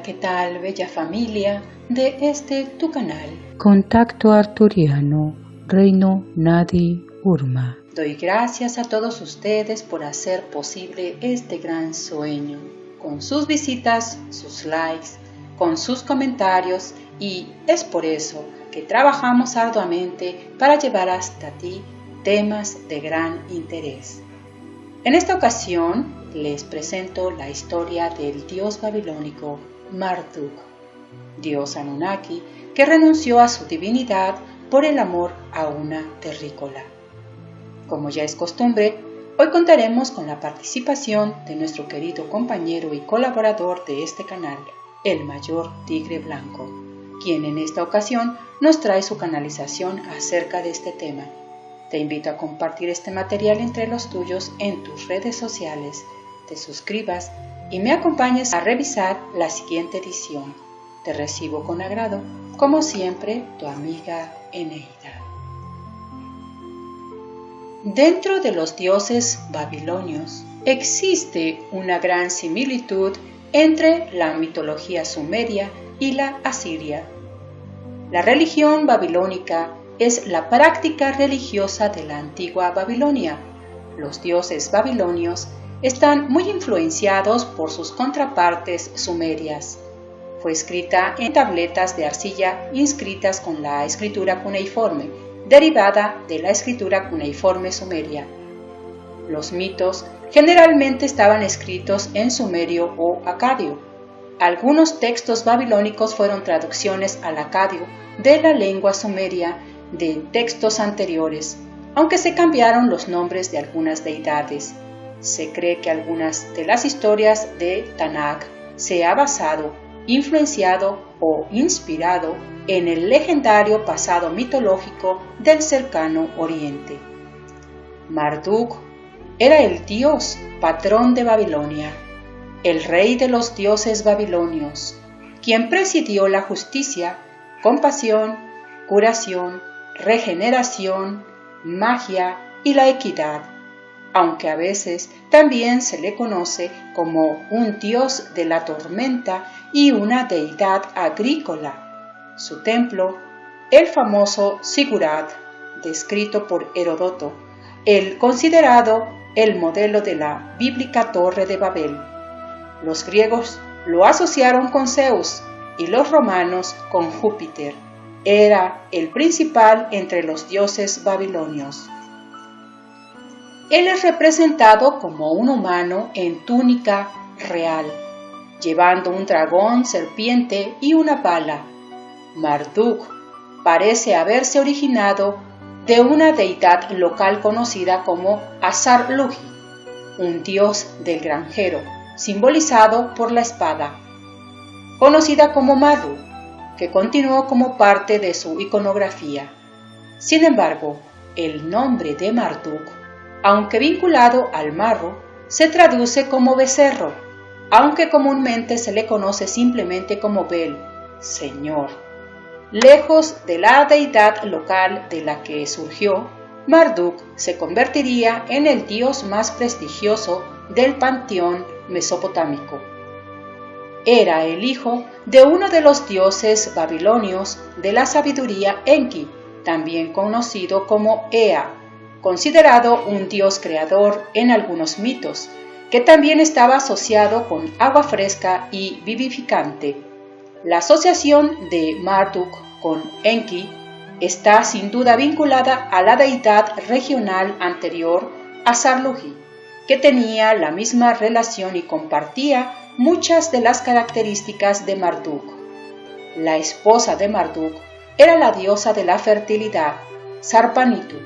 Hola, ¿qué tal, bella familia de tu canal? Contacto Arturiano, Reino Nadi Urma. Doy gracias a todos ustedes por hacer posible este gran sueño, con sus visitas, sus likes, con sus comentarios, y es por eso que trabajamos arduamente para llevar hasta ti temas de gran interés. En esta ocasión les presento la historia del dios babilónico Marduk, dios Anunnaki que renunció a su divinidad por el amor a una terrícola. Como ya es costumbre, hoy contaremos con la participación de nuestro querido compañero y colaborador de este canal, el Mayor Tigre Blanco, quien en esta ocasión nos trae su canalización acerca de este tema. Te invito a compartir este material entre los tuyos en tus redes sociales, te suscribas y me acompañes a revisar la siguiente edición. Te recibo con agrado, como siempre, tu amiga Eneida. Dentro de los dioses babilonios existe una gran similitud entre la mitología sumeria y la asiria. La religión babilónica es la práctica religiosa de la antigua Babilonia. Los dioses babilonios están muy influenciados por sus contrapartes sumerias. Fue escrita en tabletas de arcilla inscritas con la escritura cuneiforme, derivada de la escritura cuneiforme sumeria. Los mitos generalmente estaban escritos en sumerio o acadio. Algunos textos babilónicos fueron traducciones al acadio de la lengua sumeria de textos anteriores, aunque se cambiaron los nombres de algunas deidades. Se cree que algunas de las historias de Tanakh se ha basado, influenciado o inspirado en el legendario pasado mitológico del cercano Oriente. Marduk era el dios patrón de Babilonia, el rey de los dioses babilonios, quien presidió la justicia, compasión, curación, regeneración, magia y la equidad, aunque a veces también se le conoce como un dios de la tormenta y una deidad agrícola. Su templo, el famoso Zigurat, descrito por Heródoto, el considerado el modelo de la bíblica Torre de Babel. Los griegos lo asociaron con Zeus y los romanos con Júpiter. Era el principal entre los dioses babilonios. Él es representado como un humano en túnica real, llevando un dragón, serpiente y una pala. Marduk parece haberse originado de una deidad local conocida como Asar-Lugi, un dios del granjero, simbolizado por la espada, conocida como Marduk, que continuó como parte de su iconografía. Sin embargo, el nombre de Marduk, aunque vinculado al marro, se traduce como becerro, aunque comúnmente se le conoce simplemente como Bel, Señor. Lejos de la deidad local de la que surgió, Marduk se convertiría en el dios más prestigioso del panteón mesopotámico. Era el hijo de uno de los dioses babilonios de la sabiduría Enki, también conocido como Ea, considerado un dios creador en algunos mitos, que también estaba asociado con agua fresca y vivificante. La asociación de Marduk con Enki está sin duda vinculada a la deidad regional anterior, Asar-Lugi, que tenía la misma relación y compartía muchas de las características de Marduk. La esposa de Marduk era la diosa de la fertilidad, Sarpanitu.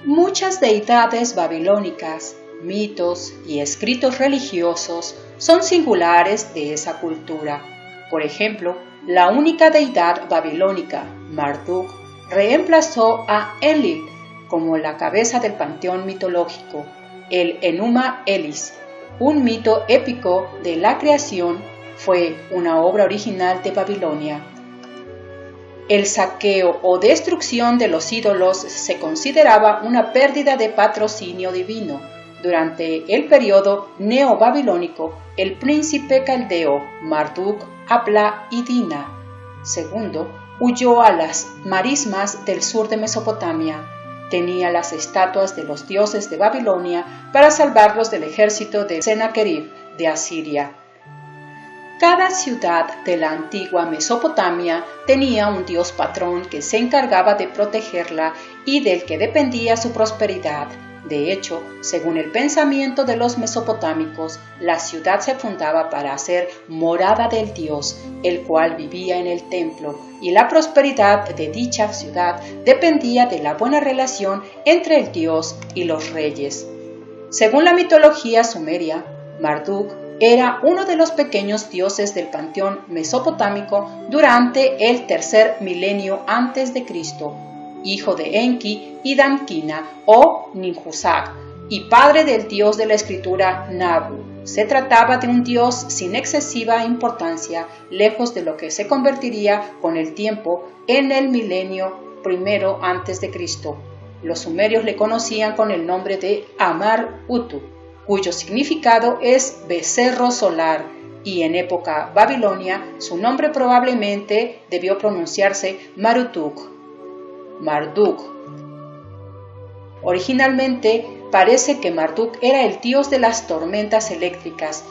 Muchas deidades babilónicas, mitos y escritos religiosos son singulares de esa cultura. Por ejemplo, la única deidad babilónica, Marduk, reemplazó a Enlil como la cabeza del panteón mitológico, el Enuma Elis. Un mito épico de la creación, fue una obra original de Babilonia. El saqueo o destrucción de los ídolos se consideraba una pérdida de patrocinio divino, Durante el periodo neobabilónico, el príncipe caldeo Marduk apla Idina II huyó a las marismas del sur de Mesopotamia. Tenía las estatuas de los dioses de Babilonia para salvarlos del ejército de Sennacherib de Asiria. Cada ciudad de la antigua Mesopotamia tenía un dios patrón que se encargaba de protegerla y del que dependía su prosperidad. De hecho, según el pensamiento de los mesopotámicos, la ciudad se fundaba para ser morada del dios, el cual vivía en el templo, y la prosperidad de dicha ciudad dependía de la buena relación entre el dios y los reyes. Según la mitología sumeria, Marduk era uno de los pequeños dioses del panteón mesopotámico durante el tercer milenio antes de Cristo, hijo de Enki y Damkina o Ninhursag, y padre del dios de la escritura Nabu. Se trataba de un dios sin excesiva importancia, lejos de lo que se convertiría con el tiempo en el milenio primero antes de Cristo. Los sumerios le conocían con el nombre de Amar-Utu, cuyo significado es becerro solar, y en época babilonia su nombre probablemente debió pronunciarse Marduk. Originalmente parece que Marduk era el dios de las tormentas eléctricas,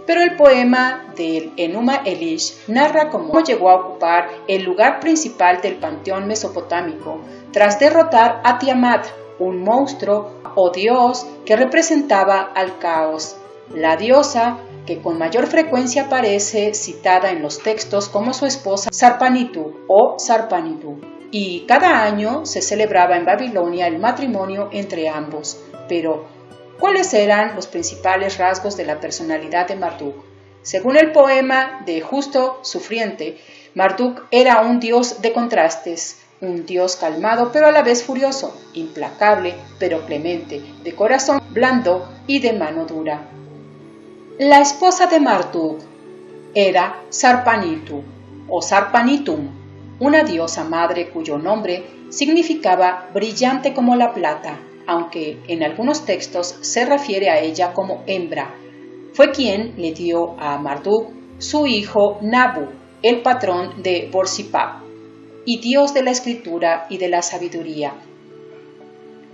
pero el poema del Enuma Elish narra cómo llegó a ocupar el lugar principal del panteón mesopotámico tras derrotar a Tiamat, un monstruo o dios que representaba al caos. La diosa, que con mayor frecuencia aparece citada en los textos como su esposa Sarpanitu o Sarpanitu, y cada año se celebraba en Babilonia el matrimonio entre ambos. Pero, ¿cuáles eran los principales rasgos de la personalidad de Marduk? Según el poema de Justo Sufriente, Marduk era un dios de contrastes, un dios calmado pero a la vez furioso, implacable pero clemente, de corazón blando y de mano dura. La esposa de Marduk era Sarpanitu o Sarpanitum, una diosa madre cuyo nombre significaba brillante como la plata, aunque en algunos textos se refiere a ella como hembra. Fue quien le dio a Marduk su hijo Nabu, el patrón de Borsipap, y dios de la escritura y de la sabiduría.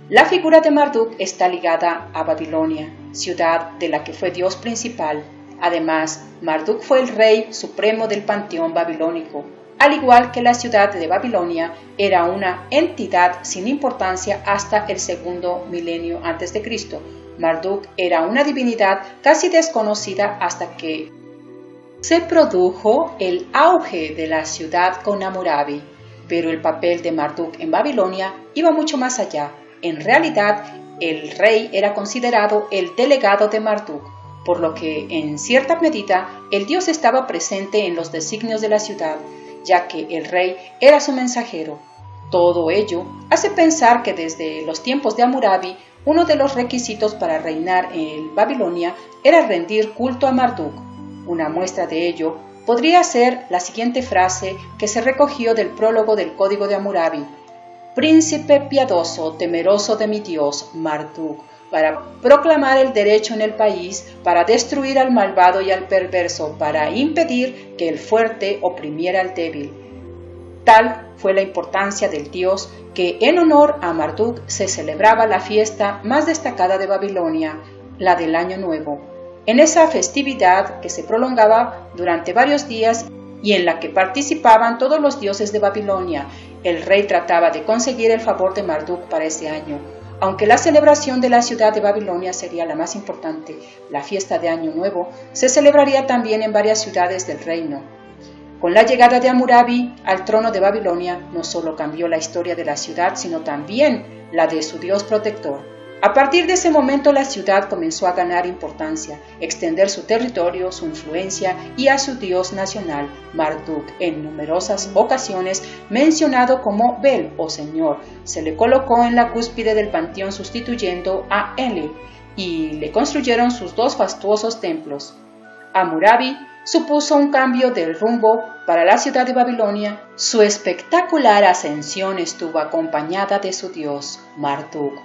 La figura de Marduk está ligada a Babilonia, ciudad de la que fue dios principal. Además, Marduk fue el rey supremo del panteón babilónico. Al igual que la ciudad de Babilonia, era una entidad sin importancia hasta el segundo milenio antes de Cristo. Marduk era una divinidad casi desconocida hasta que se produjo el auge de la ciudad con Hammurabi. Pero el papel de Marduk en Babilonia iba mucho más allá. En realidad, el rey era considerado el delegado de Marduk, por lo que, en cierta medida, el dios estaba presente en los designios de la ciudad, ya que el rey era su mensajero. Todo ello hace pensar que desde los tiempos de Hammurabi, uno de los requisitos para reinar en Babilonia era rendir culto a Marduk. Una muestra de ello podría ser la siguiente frase que se recogió del prólogo del Código de Hammurabi: «Príncipe piadoso, temeroso de mi Dios, Marduk, para proclamar el derecho en el país, para destruir al malvado y al perverso, para impedir que el fuerte oprimiera al débil». Tal fue la importancia del dios que en honor a Marduk se celebraba la fiesta más destacada de Babilonia, la del Año Nuevo. En esa festividad, que se prolongaba durante varios días y en la que participaban todos los dioses de Babilonia, el rey trataba de conseguir el favor de Marduk para ese año. Aunque la celebración de la ciudad de Babilonia sería la más importante, la fiesta de Año Nuevo se celebraría también en varias ciudades del reino. Con la llegada de Hammurabi al trono de Babilonia, no solo cambió la historia de la ciudad, sino también la de su dios protector. A partir de ese momento la ciudad comenzó a ganar importancia, extender su territorio, su influencia y a su dios nacional, Marduk, en numerosas ocasiones mencionado como Bel o Señor. Se le colocó en la cúspide del panteón sustituyendo a Enlil y le construyeron sus dos fastuosos templos. Hammurabi supuso un cambio del rumbo para la ciudad de Babilonia. Su espectacular ascensión estuvo acompañada de su dios, Marduk.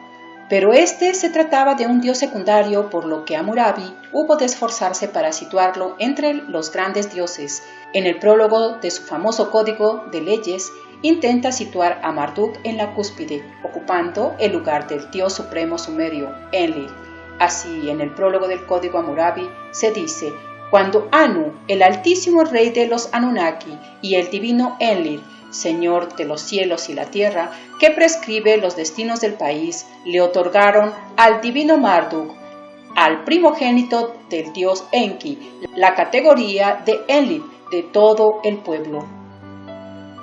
pero este se trataba de un dios secundario, por lo que Hammurabi hubo de esforzarse para situarlo entre los grandes dioses. En el prólogo de su famoso Código de Leyes, intenta situar a Marduk en la cúspide, ocupando el lugar del dios supremo sumerio, Enlil. Así, en el prólogo del Código Hammurabi se dice: cuando Anu, el altísimo rey de los Anunnaki, y el divino Enlil, señor de los cielos y la tierra, que prescribe los destinos del país, le otorgaron al divino Marduk, al primogénito del dios Enki, la categoría de Enlil de todo el pueblo.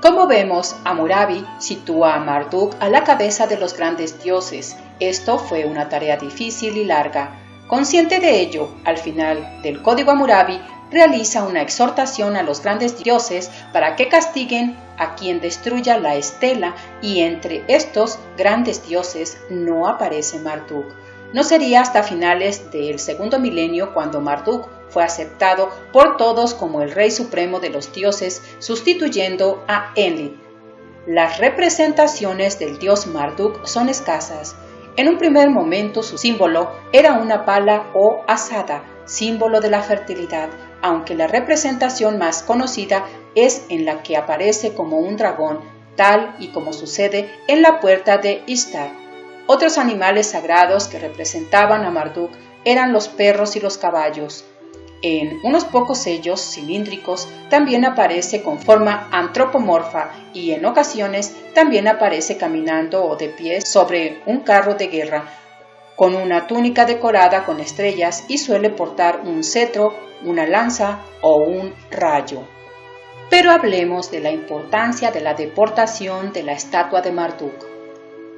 Como vemos, Hammurabi sitúa a Marduk a la cabeza de los grandes dioses. Esto fue una tarea difícil y larga. Consciente de ello, al final del Código Hammurabi realiza una exhortación a los grandes dioses para que castiguen a quien destruya la estela, y entre estos grandes dioses no aparece Marduk. No sería hasta finales del segundo milenio cuando Marduk fue aceptado por todos como el rey supremo de los dioses, sustituyendo a Enlil. Las representaciones del dios Marduk son escasas. En un primer momento su símbolo era una pala o azada, símbolo de la fertilidad, aunque la representación más conocida es en la que aparece como un dragón, tal y como sucede en la puerta de Ishtar. Otros animales sagrados que representaban a Marduk eran los perros y los caballos. En unos pocos sellos cilíndricos también aparece con forma antropomorfa, y en ocasiones también aparece caminando o de pie sobre un carro de guerra, con una túnica decorada con estrellas, y suele portar un cetro, una lanza o un rayo. Pero hablemos de la importancia de la deportación de la estatua de Marduk.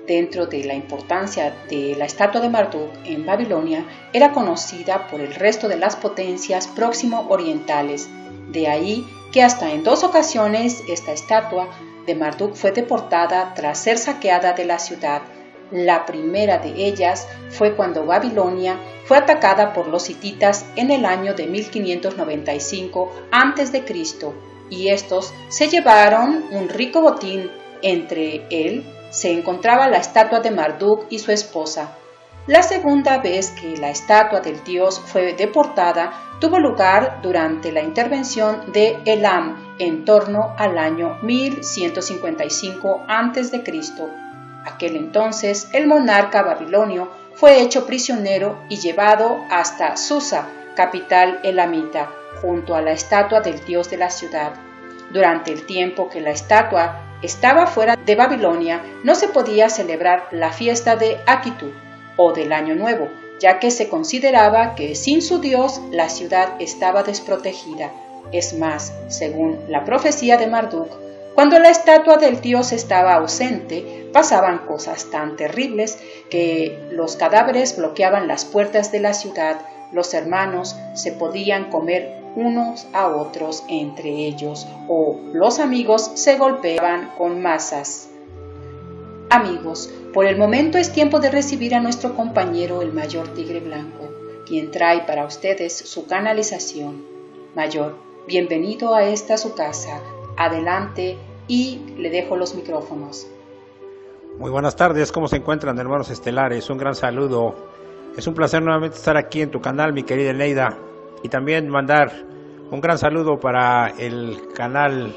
Dentro de la importancia de la estatua de Marduk en Babilonia, era conocida por el resto de las potencias próximo-orientales. De ahí que hasta en 2 ocasiones esta estatua de Marduk fue deportada tras ser saqueada de la ciudad. La primera de ellas fue cuando Babilonia fue atacada por los hititas en el año de 1595 a.C., y estos se llevaron un rico botín. Entre él se encontraba la estatua de Marduk y su esposa. La segunda vez que la estatua del dios fue deportada tuvo lugar durante la intervención de Elam en torno al año 1155 a.C. Aquel entonces el monarca babilonio fue hecho prisionero y llevado hasta Susa, capital elamita, junto a la estatua del dios de la ciudad. Durante el tiempo que la estatua estaba fuera de Babilonia, no se podía celebrar la fiesta de Akitu o del Año Nuevo, ya que se consideraba que sin su dios la ciudad estaba desprotegida. Es más, según la profecía de Marduk, cuando la estatua del dios estaba ausente, pasaban cosas tan terribles que los cadáveres bloqueaban las puertas de la ciudad, los hermanos se podían comer unos a otros entre ellos, o los amigos se golpeaban con mazas. Amigos, por el momento es tiempo de recibir a nuestro compañero el Mayor Tigre Blanco, quien trae para ustedes su canalización. Mayor, bienvenido a esta su casa. Adelante y le dejo los micrófonos. Muy buenas tardes, ¿cómo se encuentran, hermanos estelares? Un gran saludo. Es un placer nuevamente estar aquí en tu canal, mi querida Eneida, y también mandar un gran saludo para el canal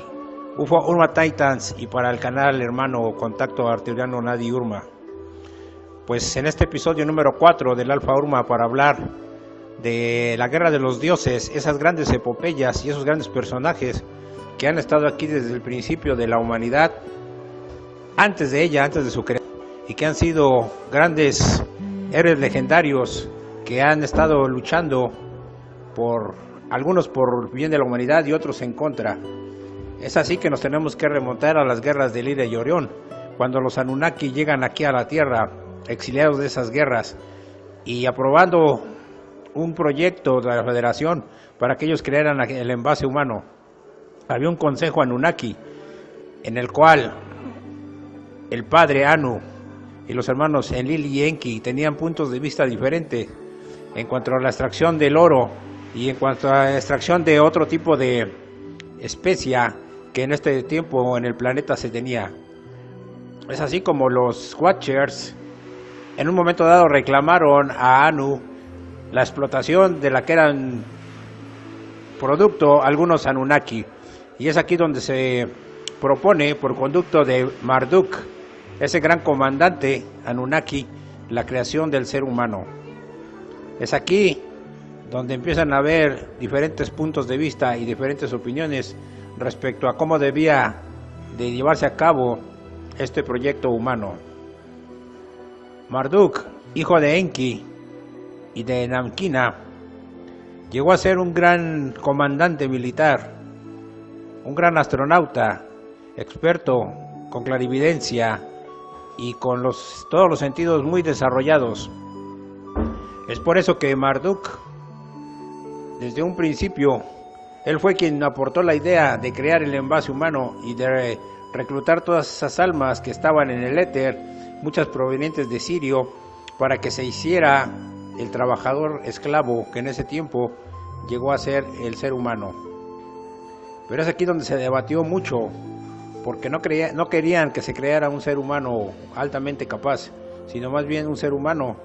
UFO Urma Titans y para el canal hermano Contacto Arturiano Nadi Urma. Pues en este episodio número 4 del Alfa Urma, para hablar de la guerra de los dioses, esas grandes epopeyas y esos grandes personajes que han estado aquí desde el principio de la humanidad, antes de ella, antes de su creación, y que han sido grandes héroes legendarios que han estado luchando por algunos por bien de la humanidad y otros en contra. Es así que nos tenemos que remontar a las guerras de Liria y Orión, cuando los Anunnaki llegan aquí a la Tierra, exiliados de esas guerras, y aprobando un proyecto de la Federación para que ellos crearan el envase humano. Había un consejo Anunnaki en el cual el padre Anu y los hermanos Enlil y Enki tenían puntos de vista diferentes en cuanto a la extracción del oro y en cuanto a la extracción de otro tipo de especia que en este tiempo en el planeta se tenía. Es así como los Watchers en un momento dado reclamaron a Anu la explotación de la que eran producto algunos Anunnaki, y es aquí donde se propone por conducto de Marduk, ese gran comandante Anunnaki, la creación del ser humano. Es aquí donde empiezan a haber diferentes puntos de vista y diferentes opiniones respecto a cómo debía de llevarse a cabo este proyecto humano. Marduk, hijo de Enki y de Namkina, llegó a ser un gran comandante militar, un gran astronauta, experto, con clarividencia y con todos los sentidos muy desarrollados. Es por eso que Marduk, desde un principio, él fue quien aportó la idea de crear el envase humano y de reclutar todas esas almas que estaban en el éter, muchas provenientes de Sirio, para que se hiciera el trabajador esclavo que en ese tiempo llegó a ser el ser humano. Pero es aquí donde se debatió mucho, porque no querían que se creara un ser humano altamente capaz, sino más bien un ser humano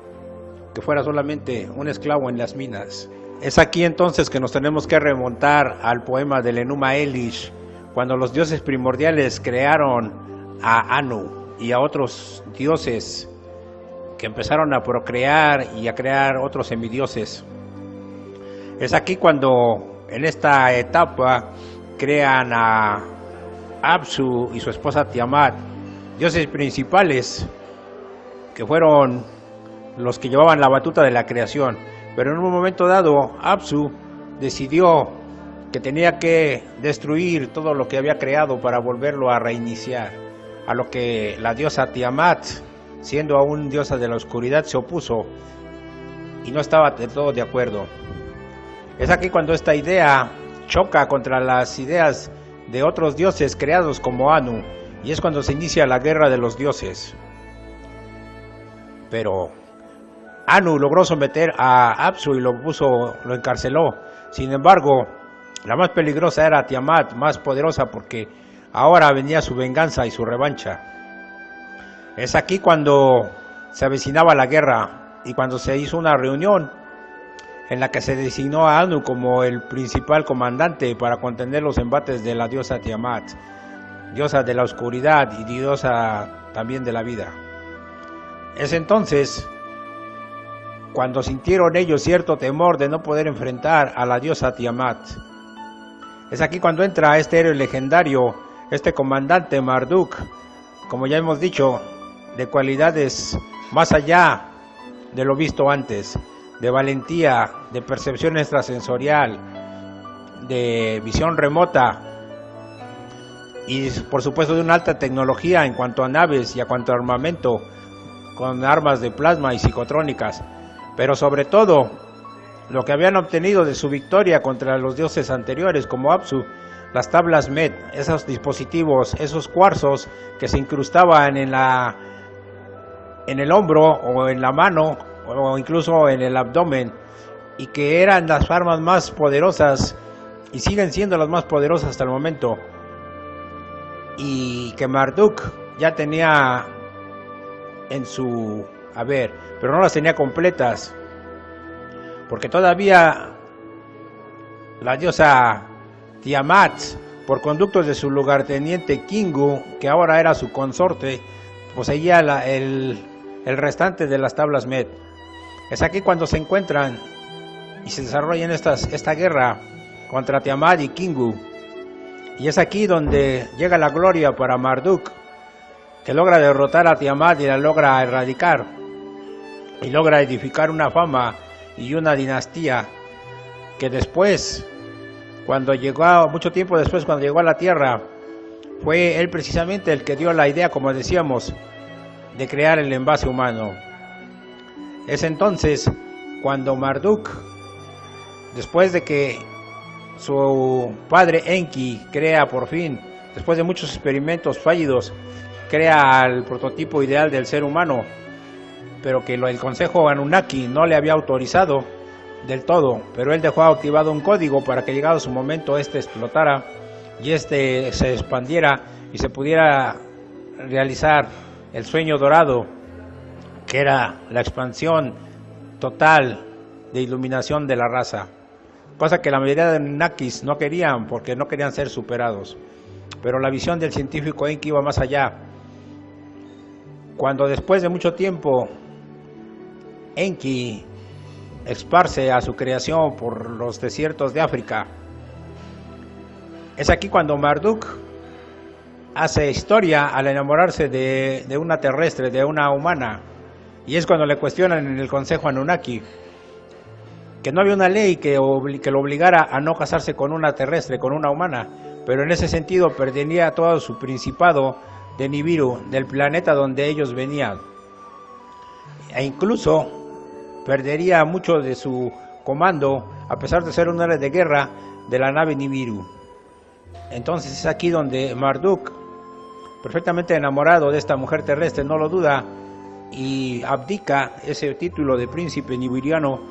que fuera solamente un esclavo en las minas. Es aquí entonces que nos tenemos que remontar al poema del Enuma Elish, cuando los dioses primordiales crearon a Anu y a otros dioses que empezaron a procrear y a crear otros semidioses. Es aquí cuando en esta etapa crean a Apsu y su esposa Tiamat, dioses principales que fueron los que llevaban la batuta de la creación. Pero en un momento dado, Apsu decidió que tenía que destruir todo lo que había creado para volverlo a reiniciar, a lo que la diosa Tiamat, siendo aún diosa de la oscuridad, se opuso y no estaba de todo de acuerdo. Es aquí cuando esta idea choca contra las ideas de otros dioses creados como Anu, y es cuando se inicia la guerra de los dioses. Pero Anu logró someter a Apsu y lo encarceló. Sin embargo, la más peligrosa era Tiamat, más poderosa, porque ahora venía su venganza y su revancha. Es aquí cuando se avecinaba la guerra y cuando se hizo una reunión en la que se designó a Anu como el principal comandante para contener los embates de la diosa Tiamat, diosa de la oscuridad y diosa también de la vida. Es entonces cuando sintieron ellos cierto temor de no poder enfrentar a la diosa Tiamat. Es aquí cuando entra este héroe legendario, este comandante Marduk, como ya hemos dicho, de cualidades más allá de lo visto antes, de valentía, de percepción extrasensorial, de visión remota y por supuesto de una alta tecnología en cuanto a naves y a cuanto a armamento, con armas de plasma y psicotrónicas. Pero sobre todo, lo que habían obtenido de su victoria contra los dioses anteriores como Apsu, las tablas Med, esos dispositivos, esos cuarzos que se incrustaban en el hombro o en la mano o incluso en el abdomen, y que eran las armas más poderosas y siguen siendo las más poderosas hasta el momento, y que Marduk ya tenía en su haber, pero no las tenía completas, porque todavía la diosa Tiamat, por conductos de su lugarteniente Kingu, que ahora era su consorte, poseía el restante de las tablas Med. Es aquí cuando se encuentran y se desarrollan esta guerra contra Tiamat y Kingu, y es aquí donde llega la gloria para Marduk, que logra derrotar a Tiamat y la logra erradicar, y logra edificar una fama y una dinastía que después, mucho tiempo después, cuando llegó a la Tierra, fue él precisamente el que dio la idea, como decíamos, de crear el envase humano. Es entonces cuando Marduk, después de que su padre Enki crea por fin, después de muchos experimentos fallidos, crea el prototipo ideal del ser humano, pero que el Consejo Anunnaki no le había autorizado del todo, pero él dejó activado un código para que llegado su momento explotara y se expandiera y se pudiera realizar el sueño dorado que era la expansión total de iluminación de la raza, cosa que la mayoría de Anunnakis no querían porque no querían ser superados. Pero la visión del científico Enki iba más allá. Cuando después de mucho tiempo Enki esparce a su creación por los desiertos de África, es aquí cuando Marduk hace historia al enamorarse de una terrestre, de una humana, y es cuando le cuestionan en el Consejo Anunnaki que no había una ley que lo obligara a no casarse con una terrestre, con una humana, pero en ese sentido perdería todo su principado de Nibiru, del planeta donde ellos venían, e incluso perdería mucho de su comando, a pesar de ser un héroe de guerra, de la nave Nibiru. Entonces es aquí donde Marduk, perfectamente enamorado de esta mujer terrestre, no lo duda, y abdica ese título de príncipe nibiriano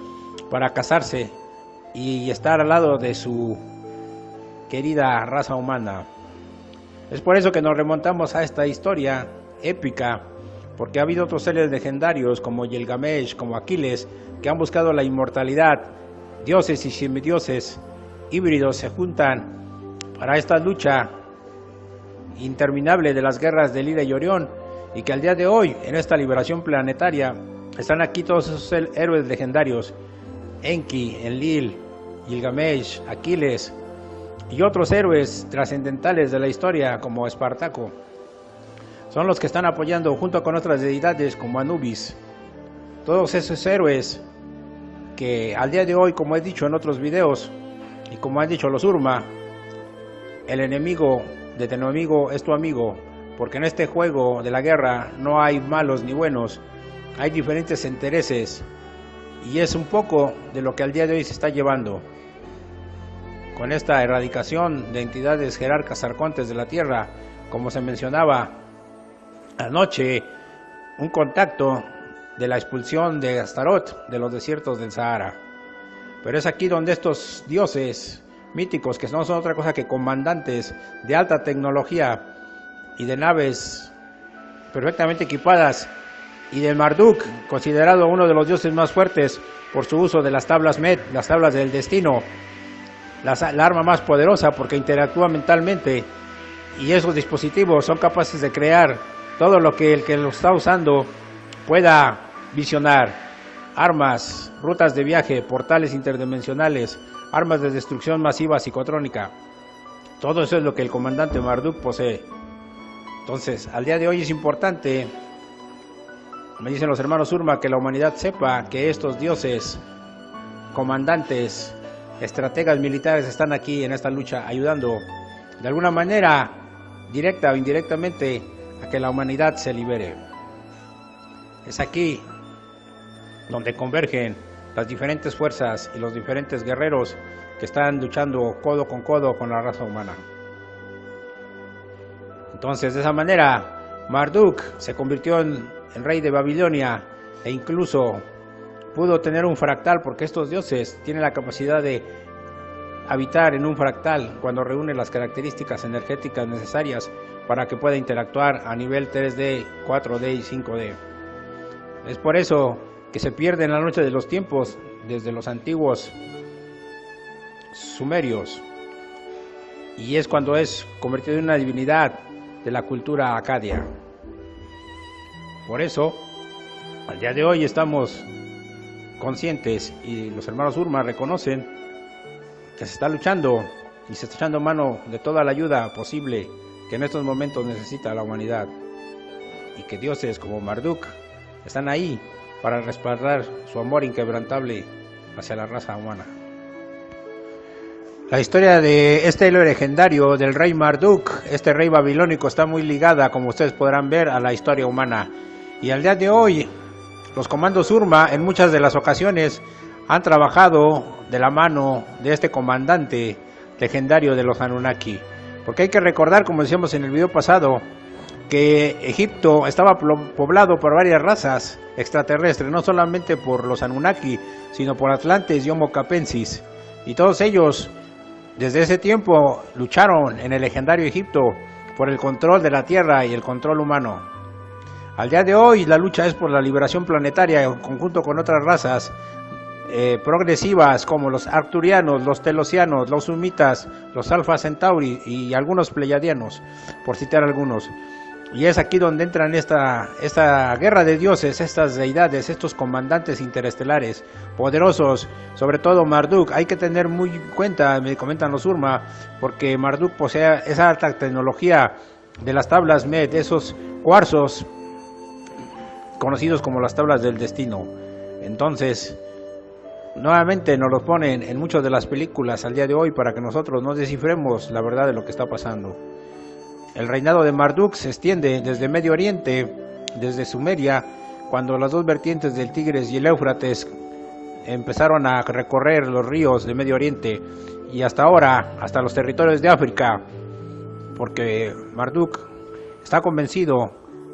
para casarse y estar al lado de su querida raza humana. Es por eso que nos remontamos a esta historia épica, porque ha habido otros seres legendarios como Gilgamesh, como Aquiles, que han buscado la inmortalidad. Dioses y semidioses híbridos se juntan para esta lucha interminable de las guerras de Lira y Orión, y que al día de hoy, en esta liberación planetaria, están aquí todos esos héroes legendarios: Enki, Enlil, Gilgamesh, Aquiles y otros héroes trascendentales de la historia como Espartaco. Son los que están apoyando junto con otras deidades como Anubis. Todos esos héroes que al día de hoy, como he dicho en otros videos y como han dicho los Urma, el enemigo de tu enemigo es tu amigo, porque en este juego de la guerra no hay malos ni buenos, hay diferentes intereses, y es un poco de lo que al día de hoy se está llevando con esta erradicación de entidades jerarcas arcontes de la tierra, como se mencionaba anoche, un contacto de la expulsión de Astaroth de los desiertos del Sahara. Pero es aquí donde estos dioses míticos, que no son otra cosa que comandantes de alta tecnología y de naves perfectamente equipadas, y de Marduk, considerado uno de los dioses más fuertes por su uso de las tablas Met, las tablas del destino, la arma más poderosa porque interactúa mentalmente, y esos dispositivos son capaces de crear todo lo que el que lo está usando pueda visionar: armas, rutas de viaje, portales interdimensionales, armas de destrucción masiva psicotrónica. Todo eso es lo que el comandante Marduk posee. Entonces, al día de hoy es importante, me dicen los hermanos Urma, que la humanidad sepa que estos dioses, comandantes, estrategas militares están aquí en esta lucha, ayudando de alguna manera, directa o indirectamente, a que la humanidad se libere. Es aquí donde convergen las diferentes fuerzas y los diferentes guerreros que están luchando codo con la raza humana. Entonces, de esa manera, Marduk se convirtió en el rey de Babilonia, e incluso pudo tener un fractal, porque estos dioses tienen la capacidad de habitar en un fractal cuando reúne las características energéticas necesarias para que pueda interactuar a nivel 3D, 4D y 5D. Es por eso que se pierde en la noche de los tiempos desde los antiguos sumerios, y es cuando es convertido en una divinidad de la cultura acadia. Por eso, al día de hoy estamos conscientes, y los hermanos Urma reconocen que se está luchando y se está echando mano de toda la ayuda posible que en estos momentos necesita la humanidad, y que dioses como Marduk están ahí para respaldar su amor inquebrantable hacia la raza humana. La historia de este héroe legendario del rey Marduk, este rey babilónico, está muy ligada, como ustedes podrán ver, a la historia humana. Y al día de hoy, los comandos Urma en muchas de las ocasiones han trabajado de la mano de este comandante legendario de los Anunnaki. Porque hay que recordar, como decíamos en el video pasado, que Egipto estaba poblado por varias razas extraterrestres, no solamente por los Anunnaki, sino por Atlantes y Homo capensis. Y todos ellos, desde ese tiempo, lucharon en el legendario Egipto por el control de la tierra y el control humano. Al día de hoy la lucha es por la liberación planetaria en conjunto con otras razas progresivas como los arcturianos, los telosianos, los sumitas, los alfa centauri y algunos pleiadianos, por citar algunos. Y es aquí donde entran esta guerra de dioses, estas deidades, estos comandantes interestelares poderosos, sobre todo Marduk. Hay que tener muy en cuenta, me comentan los Urma, porque Marduk posee esa alta tecnología de las tablas Med, esos cuarzos conocidos como las tablas del destino. Entonces, nuevamente nos los ponen en muchas de las películas al día de hoy para que nosotros no descifremos la verdad de lo que está pasando. El reinado de Marduk se extiende desde Medio Oriente, desde Sumeria, cuando las dos vertientes del Tigris y el Éufrates empezaron a recorrer los ríos de Medio Oriente, y hasta ahora, hasta los territorios de África, porque Marduk está convencido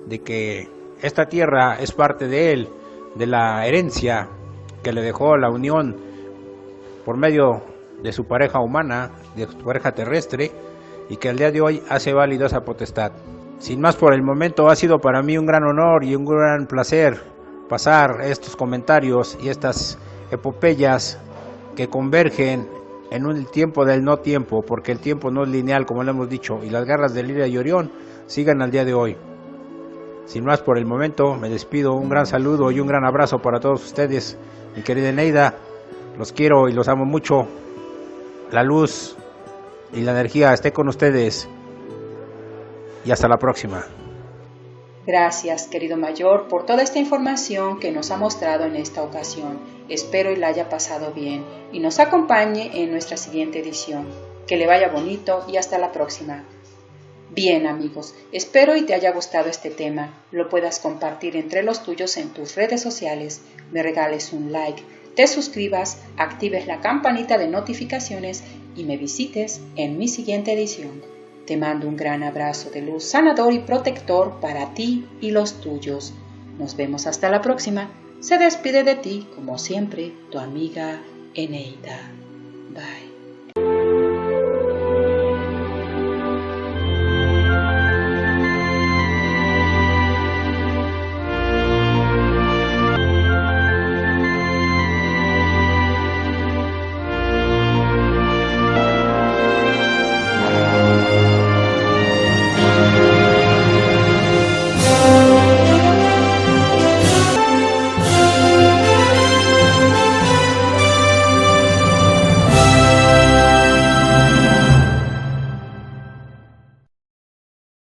de que esta tierra es parte de él, de la herencia que le dejó la unión por medio de su pareja humana, de su pareja terrestre, y que al día de hoy hace válida esa potestad. Sin más por el momento, ha sido para mí un gran honor y un gran placer pasar estos comentarios y estas epopeyas que convergen en un tiempo del no tiempo, porque el tiempo no es lineal, como lo hemos dicho, y las guerras de Liria y Orión sigan al día de hoy. Sin más por el momento, me despido. Un gran saludo y un gran abrazo para todos ustedes, mi querida Neida. Los quiero y los amo mucho. La luz y la energía esté con ustedes. Y hasta la próxima. Gracias, querido mayor, por toda esta información que nos ha mostrado en esta ocasión. Espero y la haya pasado bien y nos acompañe en nuestra siguiente edición. Que le vaya bonito y hasta la próxima. Bien, amigos, espero y te haya gustado este tema, lo puedas compartir entre los tuyos en tus redes sociales, me regales un like, te suscribas, actives la campanita de notificaciones y me visites en mi siguiente edición. Te mando un gran abrazo de luz sanador y protector para ti y los tuyos. Nos vemos hasta la próxima. Se despide de ti, como siempre, tu amiga Eneida. Bye.